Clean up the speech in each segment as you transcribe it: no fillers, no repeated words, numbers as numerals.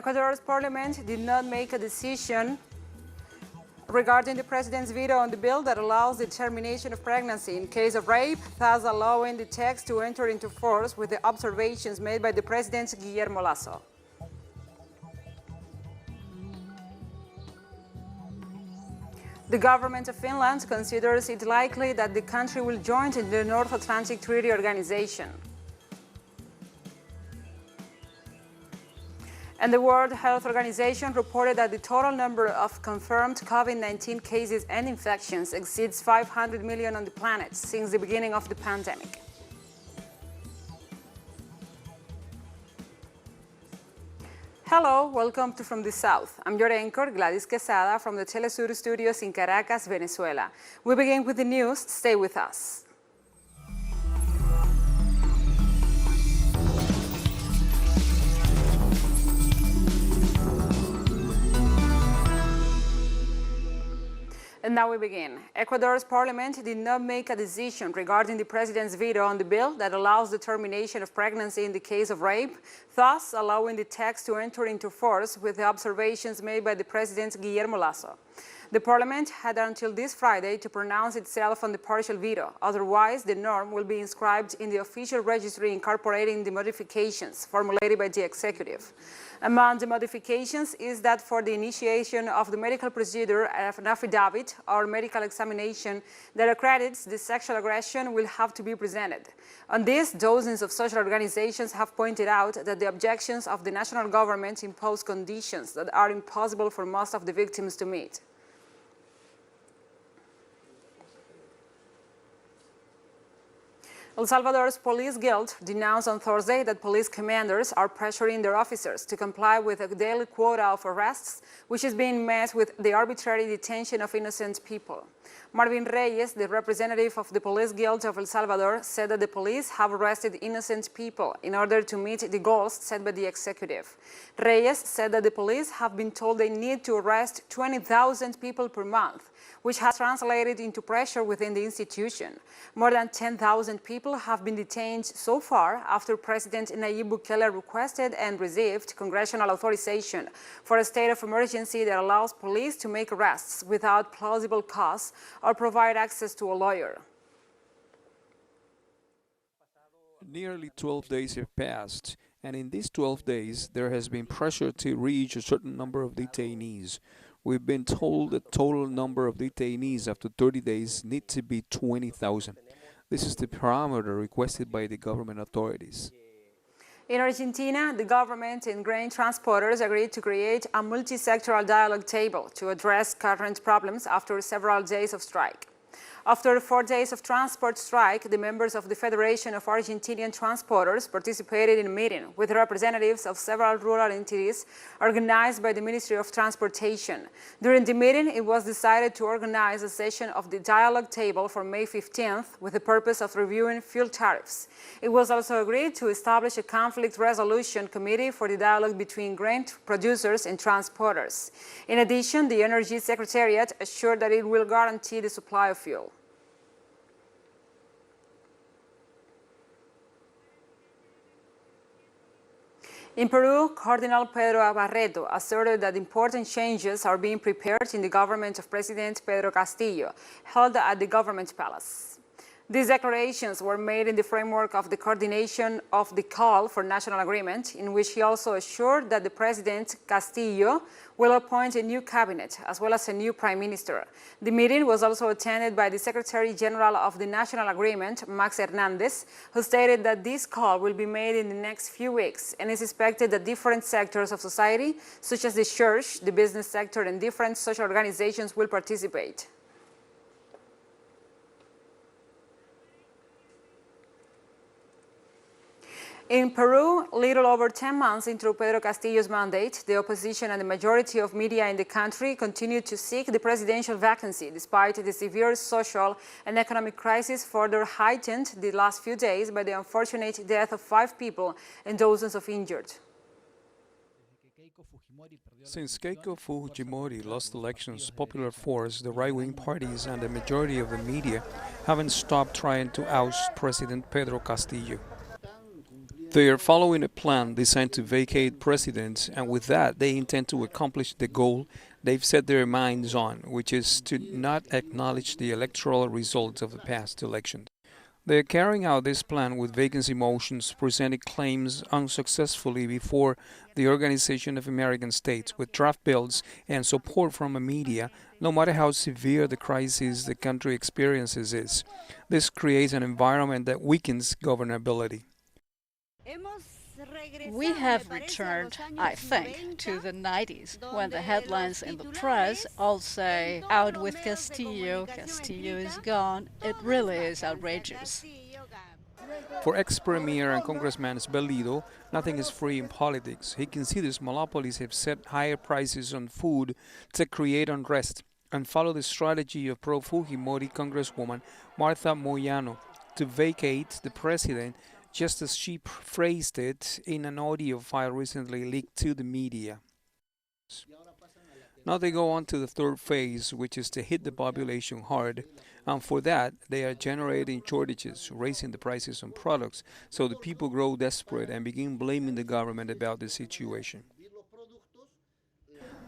Ecuador's parliament did not make a decision regarding the president's veto on the bill that allows the termination of pregnancy in case of rape, thus allowing the text to enter into force with the observations made by the president Guillermo Lasso. The government of Finland considers it likely that the country will join the North Atlantic Treaty Organization. And the World Health Organization reported that the total number of confirmed COVID-19 cases and infections exceeds 500 million on the planet since the beginning of the pandemic. Hello, welcome to From the South. I'm your anchor, Gladys Quesada, from the Telesur studios in Caracas, Venezuela. We begin with the news. Stay with us. And now we begin. Ecuador's parliament did not make a decision regarding the president's veto on the bill that allows the termination of pregnancy in the case of rape, thus allowing the text to enter into force with the observations made by the president Guillermo Lasso. The parliament had until this Friday to pronounce itself on the partial veto. Otherwise, the norm will be inscribed in the official registry incorporating the modifications formulated by the executive. Among the modifications is that for the initiation of the medical procedure, an affidavit or medical examination that accredits the sexual aggression will have to be presented. On this, dozens of social organizations have pointed out that the objections of the national government impose conditions that are impossible for most of the victims to meet. El Salvador's Police Guild denounced on Thursday that police commanders are pressuring their officers to comply with a daily quota of arrests, which is being met with the arbitrary detention of innocent people. Marvin Reyes, the representative of the Police Guild of El Salvador, said that the police have arrested innocent people in order to meet the goals set by the executive. Reyes said that the police have been told they need to arrest 20,000 people per month, which has translated into pressure within the institution. More than 10,000 people have been detained so far after President Nayib Bukele requested and received congressional authorization for a state of emergency that allows police to make arrests without plausible cause or provide access to a lawyer. Nearly 12 days have passed, and in these 12 days there has been pressure to reach a certain number of detainees. We've been told the total number of detainees after 30 days need to be 20,000. This is the parameter requested by the government authorities. In Argentina, the government and grain transporters agreed to create a multi-sectoral dialogue table to address current problems after several days of strike. After 4 days of transport strike, the members of the Federation of Argentinian Transporters participated in a meeting with representatives of several rural entities organized by the Ministry of Transportation. During the meeting, it was decided to organize a session of the dialogue table for May 15th with the purpose of reviewing fuel tariffs. It was also agreed to establish a conflict resolution committee for the dialogue between grain producers and transporters. In addition, the Energy Secretariat assured that it will guarantee the supply of fuel. In Peru, Cardinal Pedro Barreto asserted that important changes are being prepared in the government of President Pedro Castillo, held at the government palace. These declarations were made in the framework of the coordination of the call for national agreement, in which he also assured that the President Castillo will appoint a new cabinet as well as a new prime minister. The meeting was also attended by the Secretary General of the National Agreement, Max Hernandez, who stated that this call will be made in the next few weeks and is expected that different sectors of society, such as the church, the business sector, and different social organizations will participate. In Peru, little over 10 months into Pedro Castillo's mandate, the opposition and the majority of media in the country continue to seek the presidential vacancy, despite the severe social and economic crisis further heightened the last few days by the unfortunate death of 5 people and dozens of injured. Since Keiko Fujimori lost elections, Popular Force, the right-wing parties, and the majority of the media haven't stopped trying to oust President Pedro Castillo. They are following a plan designed to vacate presidents, and with that, they intend to accomplish the goal they've set their minds on, which is to not acknowledge the electoral results of the past elections. They are carrying out this plan with vacancy motions, presenting claims unsuccessfully before the Organization of American States, with draft bills and support from the media, no matter how severe the crisis the country experiences is. This creates an environment that weakens governability. We have returned, I think, to the 90s, when the headlines in the press all say, "Out with Castillo, Castillo is gone." It really is outrageous. For ex-premier and Congressman Esbelido, nothing is free in politics. He considers monopolies have set higher prices on food to create unrest and follow the strategy of pro-Fujimori Congresswoman Martha Moyano to vacate the president, just as she phrased it in an audio file recently leaked to the media. Now they go on to the third phase, which is to hit the population hard, and for that they are generating shortages, raising the prices on products, so the people grow desperate and begin blaming the government about the situation.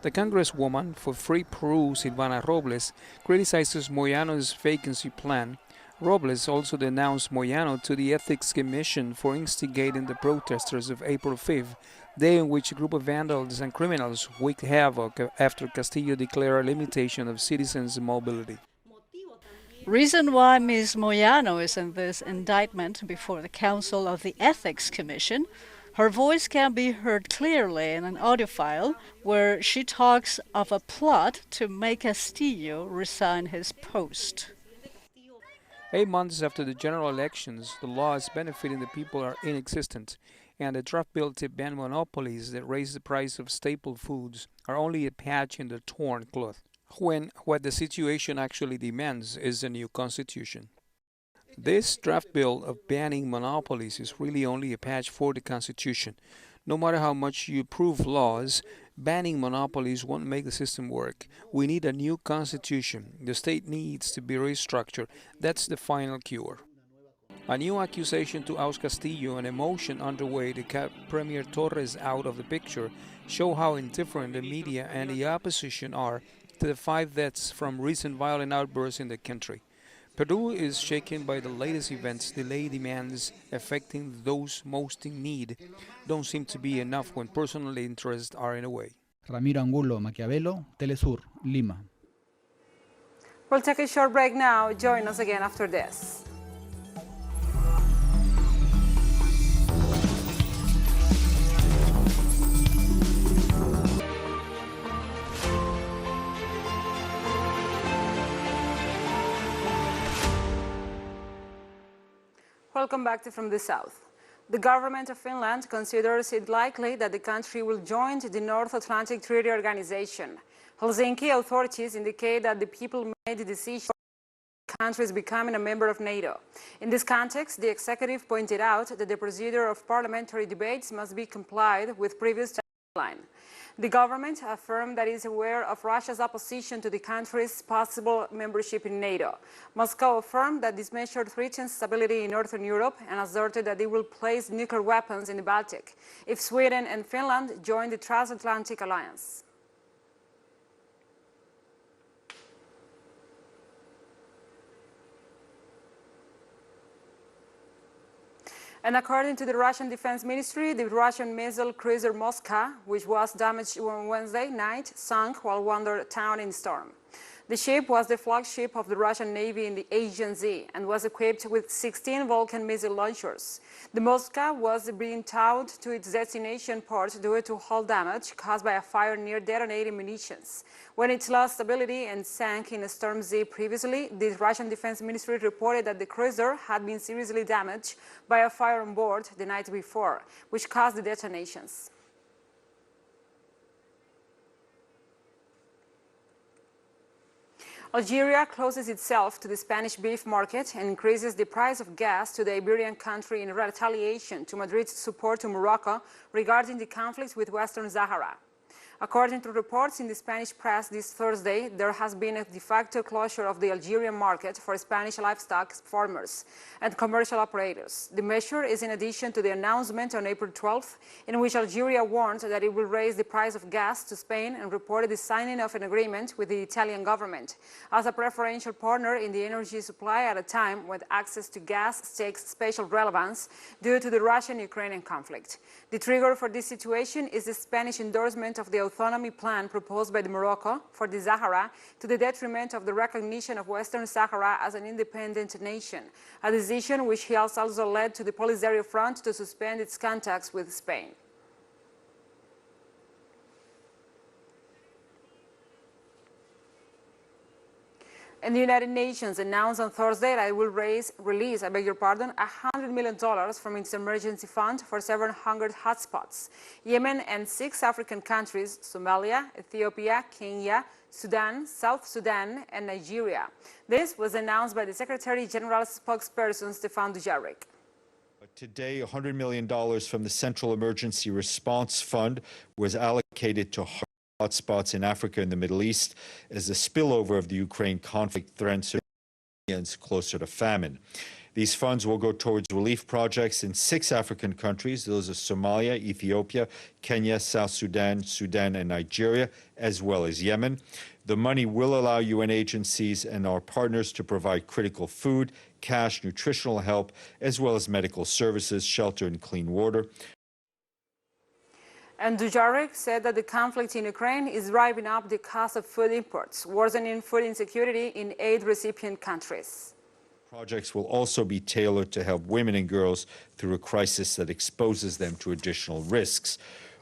The Congresswoman for Free Peru, Silvana Robles, criticizes Moyano's vacancy plan. Robles also denounced Moyano to the Ethics Commission for instigating the protesters of April 5th, day in which a group of vandals and criminals wreaked havoc after Castillo declared a limitation of citizens' mobility. Reason why Ms. Moyano is in this indictment before the Council of the Ethics Commission: her voice can be heard clearly in an audio file where she talks of a plot to make Castillo resign his post. 8 months after the general elections, the laws benefiting the people are inexistent, and the draft bill to ban monopolies that raise the price of staple foods are only a patch in the torn cloth, when what the situation actually demands is a new constitution. This draft bill of banning monopolies is really only a patch for the Constitution. No matter how much you approve laws, banning monopolies won't make the system work. We need a new constitution. The state needs to be restructured. That's the final cure. A new accusation to oust Castillo and a motion underway to cut Premier Torres out of the picture show how indifferent the media and the opposition are to the 5 deaths from recent violent outbursts in the country. Peru is shaken by the latest events. Delay demands affecting those most in need don't seem to be enough when personal interests are in the way. Ramiro Angulo Maquiavelo, Telesur, Lima. We'll take a short break now. Join us again after this. Welcome back to From the South. The government of Finland considers it likely that the country will join the North Atlantic Treaty Organization. Helsinki authorities indicate that the people made the decision of countries becoming a member of NATO. In this context, the executive pointed out that the procedure of parliamentary debates must be complied with previous timeline. The government affirmed that it is aware of Russia's opposition to the country's possible membership in NATO. Moscow affirmed that this measure threatens stability in Northern Europe and asserted that it will place nuclear weapons in the Baltic if Sweden and Finland join the transatlantic alliance. And according to the Russian Defense Ministry, the Russian missile cruiser Moscow, which was damaged on Wednesday night, sank while under town in storm. The ship was the flagship of the Russian Navy in the Aegean Sea and was equipped with 16 Vulcan missile launchers. The Moscow was being towed to its destination port due to hull damage caused by a fire near detonating munitions. When it lost stability and sank in a storm sea previously, the Russian Defense Ministry reported that the cruiser had been seriously damaged by a fire on board the night before, which caused the detonations. Algeria closes itself to the Spanish beef market and increases the price of gas to the Iberian country in retaliation to Madrid's support to Morocco regarding the conflict with Western Sahara. According to reports in the Spanish press this Thursday, there has been a de facto closure of the Algerian market for Spanish livestock farmers and commercial operators. The measure is in addition to the announcement on April 12th, in which Algeria warned that it will raise the price of gas to Spain and reported the signing of an agreement with the Italian government as a preferential partner in the energy supply at a time when access to gas takes special relevance due to the Russian-Ukrainian conflict. The trigger for this situation is the Spanish endorsement of the autonomy plan proposed by Morocco for the Sahara to the detriment of the recognition of Western Sahara as an independent nation, a decision which has also led to the Polisario Front to suspend its contacts with Spain. And the United Nations announced on Thursday that it will release $100 million from its emergency fund for 700 hotspots. Yemen and 6 African countries, Somalia, Ethiopia, Kenya, Sudan, South Sudan, and Nigeria. This was announced by the Secretary General's spokesperson, Stéphane Dujarric. Today, $100 million from the Central Emergency Response Fund was allocated to hotspots in Africa and the Middle East as the spillover of the Ukraine conflict threatens millions closer to famine. These funds will go towards relief projects in 6 African countries. Those are Somalia, Ethiopia, Kenya, South Sudan, Sudan, and Nigeria, as well as Yemen. The money will allow UN agencies and our partners to provide critical food, cash, nutritional help, as well as medical services, shelter, and clean water. And Dujarric said that the conflict in Ukraine is driving up the cost of food imports, worsening food insecurity in 8 recipient countries. Projects will also be tailored to help women and girls through a crisis that exposes them to additional risks.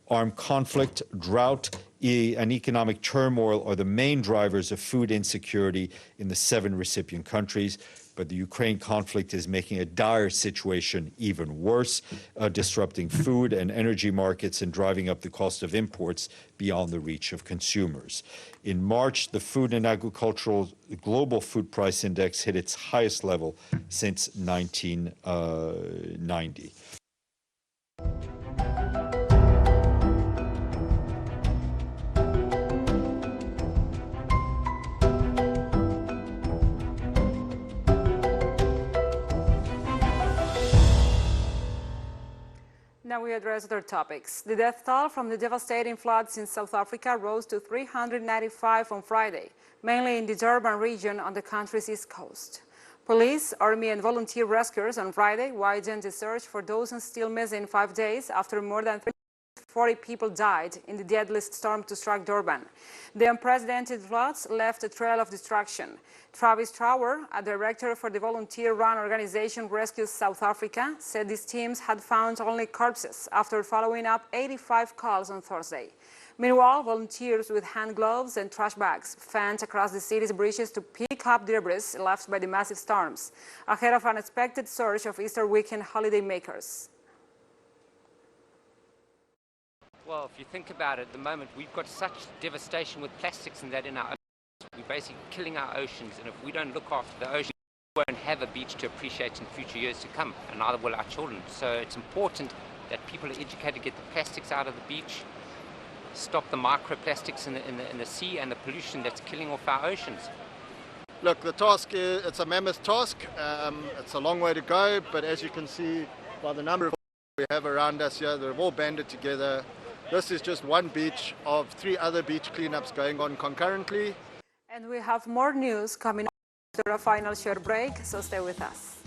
Armed conflict, drought, and economic turmoil are the main drivers of food insecurity in the 7 recipient countries. But the Ukraine conflict is making a dire situation even worse, disrupting food and energy markets and driving up the cost of imports beyond the reach of consumers. In March, the Food and Agricultural Global Food Price Index hit its highest level since 1990. Now we address other topics. The death toll from the devastating floods in South Africa rose to 395 on Friday, mainly in the Durban region on the country's east coast. Police, army, and volunteer rescuers on Friday widened the search for those still missing 5 days after more than 40 people died in the deadliest storm to strike Durban. The unprecedented floods left a trail of destruction. Travis Trower, a director for the volunteer-run organization Rescue South Africa, said these teams had found only corpses after following up 85 calls on Thursday. Meanwhile, volunteers with hand gloves and trash bags fanned across the city's bridges to pick up debris left by the massive storms, ahead of an expected surge of Easter weekend holidaymakers. Well, if you think about it, at the moment, we've got such devastation with plastics and that in our oceans. We're basically killing our oceans, and if we don't look after the ocean, we won't have a beach to appreciate in future years to come, and neither will our children. So it's important that people are educated to get the plastics out of the beach, stop the microplastics in the sea and the pollution that's killing off our oceans. Look, the task, it's a mammoth task. It's a long way to go, but as you can see by the number of we have around us here, they're all banded together. This is just one beach of 3 other beach cleanups going on concurrently. And we have more news coming up after a final short break, so stay with us.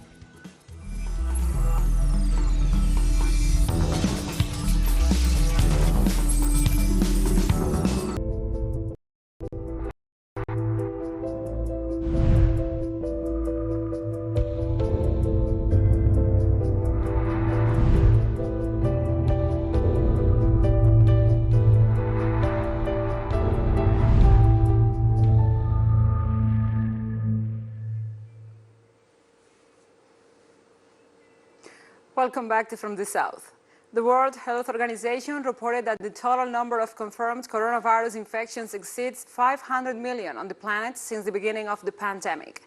Welcome back to From the South. The World Health Organization reported that the total number of confirmed coronavirus infections exceeds 500 million on the planet since the beginning of the pandemic.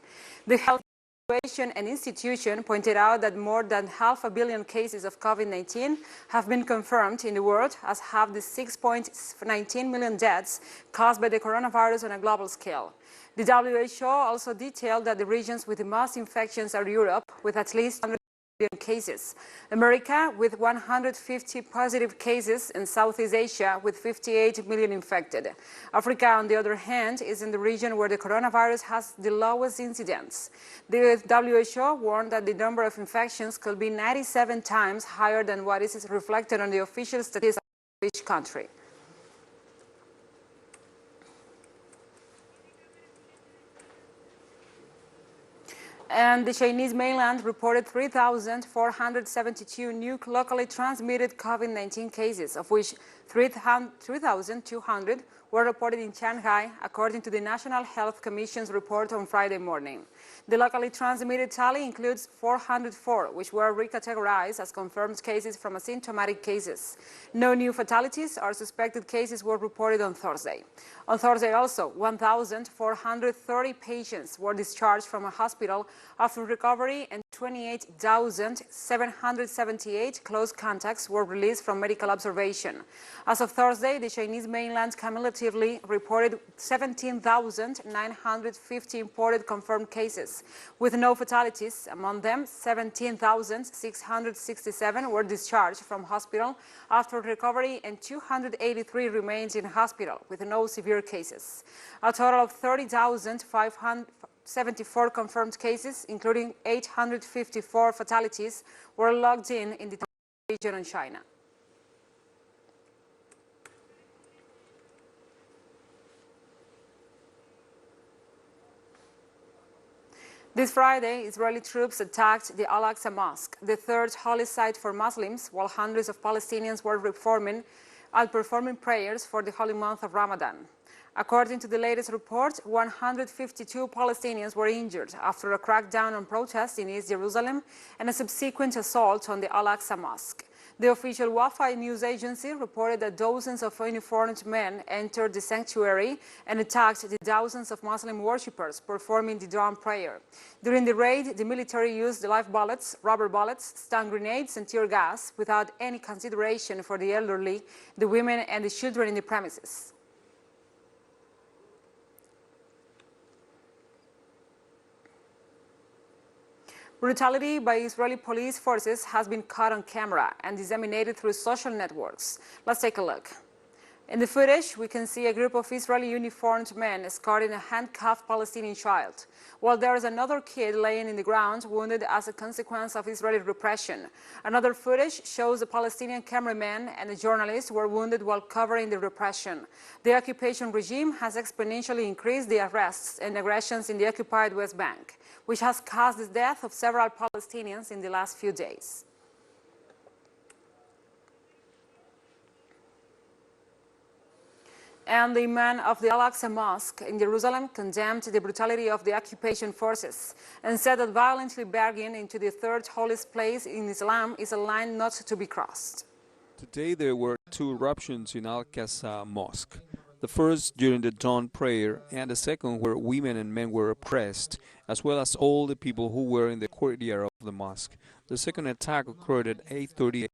The health Evaluation and Institution pointed out that more than 500 million cases of COVID-19 have been confirmed in the world, as have the 6.19 million deaths caused by the coronavirus on a global scale. The WHO also detailed that the regions with the most infections are Europe, with at least 100 million cases, America with 150 positive cases, and Southeast Asia with 58 million infected. Africa, on the other hand, is in the region where the coronavirus has the lowest incidence. The WHO warned that the number of infections could be 97 times higher than what is reflected on the official statistics of each country. And the Chinese mainland reported 3,472 new locally transmitted COVID-19 cases, of which 3,200 were reported in Shanghai, according to the National Health Commission's report on Friday morning. The locally transmitted tally includes 404, which were recategorized as confirmed cases from asymptomatic cases. No new fatalities or suspected cases were reported on Thursday. On Thursday also, 1,430 patients were discharged from a hospital after recovery, and 28,778 close contacts were released from medical observation. As of Thursday, the Chinese mainland cumulatively reported 17,950 imported confirmed cases, with no fatalities. Among them, 17,667 were discharged from hospital after recovery, and 283 remained in hospital with no severe cases. A total of 30,574 confirmed cases, including 854 fatalities, were logged in the region in China. This Friday, Israeli troops attacked the Al-Aqsa Mosque, the third holy site for Muslims, while hundreds of Palestinians were performing prayers for the holy month of Ramadan. According to the latest report, 152 Palestinians were injured after a crackdown on protests in East Jerusalem and a subsequent assault on the Al-Aqsa Mosque. The official Wafa news agency reported that dozens of uniformed men entered the sanctuary and attacked the thousands of Muslim worshippers performing the dawn prayer. During the raid, the military used live bullets, rubber bullets, stun grenades, and tear gas without any consideration for the elderly, the women, and the children in the premises. Brutality by Israeli police forces has been caught on camera and disseminated through social networks. Let's take a look. In the footage, we can see a group of Israeli uniformed men escorting a handcuffed Palestinian child, while there is another kid laying in the ground, wounded as a consequence of Israeli repression. Another footage shows a Palestinian cameraman and a journalist were wounded while covering the repression. The occupation regime has exponentially increased the arrests and aggressions in the occupied West Bank, which has caused the death of several Palestinians in the last few days. And the imam of the Al-Aqsa Mosque in Jerusalem condemned the brutality of the occupation forces and said that violently barging into the third holiest place in Islam is a line not to be crossed. Today there were two eruptions in Al-Aqsa Mosque. The first during the dawn prayer, and the second where women and men were oppressed, as well as all the people who were in the courtyard of the mosque. The second attack occurred at 8:30 a.m.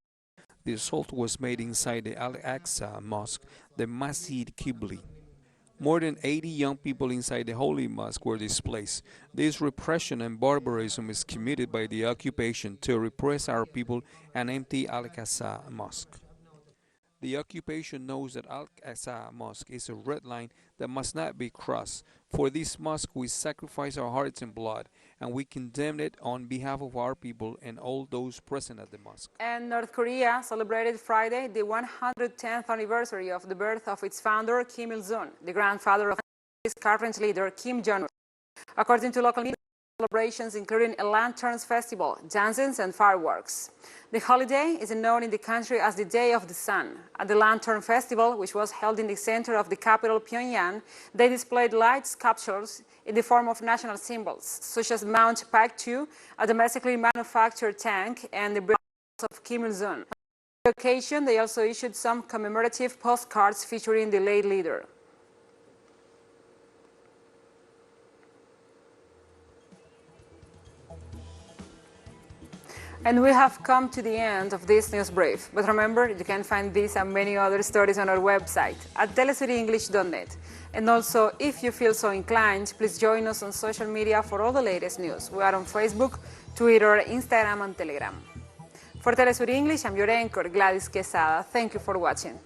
The assault was made inside the Al-Aqsa Mosque, the Masjid Qibli. More than 80 young people inside the Holy Mosque were displaced. This repression and barbarism is committed by the occupation to repress our people and empty Al-Aqsa Mosque. The occupation knows that Al-Aqsa Mosque is a red line that must not be crossed. For this mosque we sacrifice our hearts and blood, and we condemn it on behalf of our people and all those present at the mosque. And North Korea celebrated Friday the 110th anniversary of the birth of its founder, Kim Il-sung, the grandfather of its current leader, Kim Jong-un. According to local media, celebrations including a lanterns festival, dances, and fireworks. The holiday is known in the country as the Day of the Sun. At the Lantern Festival, which was held in the center of the capital, Pyongyang, they displayed light sculptures in the form of national symbols, such as Mount Paek-2, a domestically manufactured tank, and the birth of Kim Il-sung. On the occasion, they also issued some commemorative postcards featuring the late leader. And we have come to the end of this news brief. But remember, you can find these and many other stories on our website at telesurienglish.net. And also, if you feel so inclined, please join us on social media for all the latest news. We are on Facebook, Twitter, Instagram, and Telegram. For Telesur English, I'm your anchor, Gladys Quesada. Thank you for watching.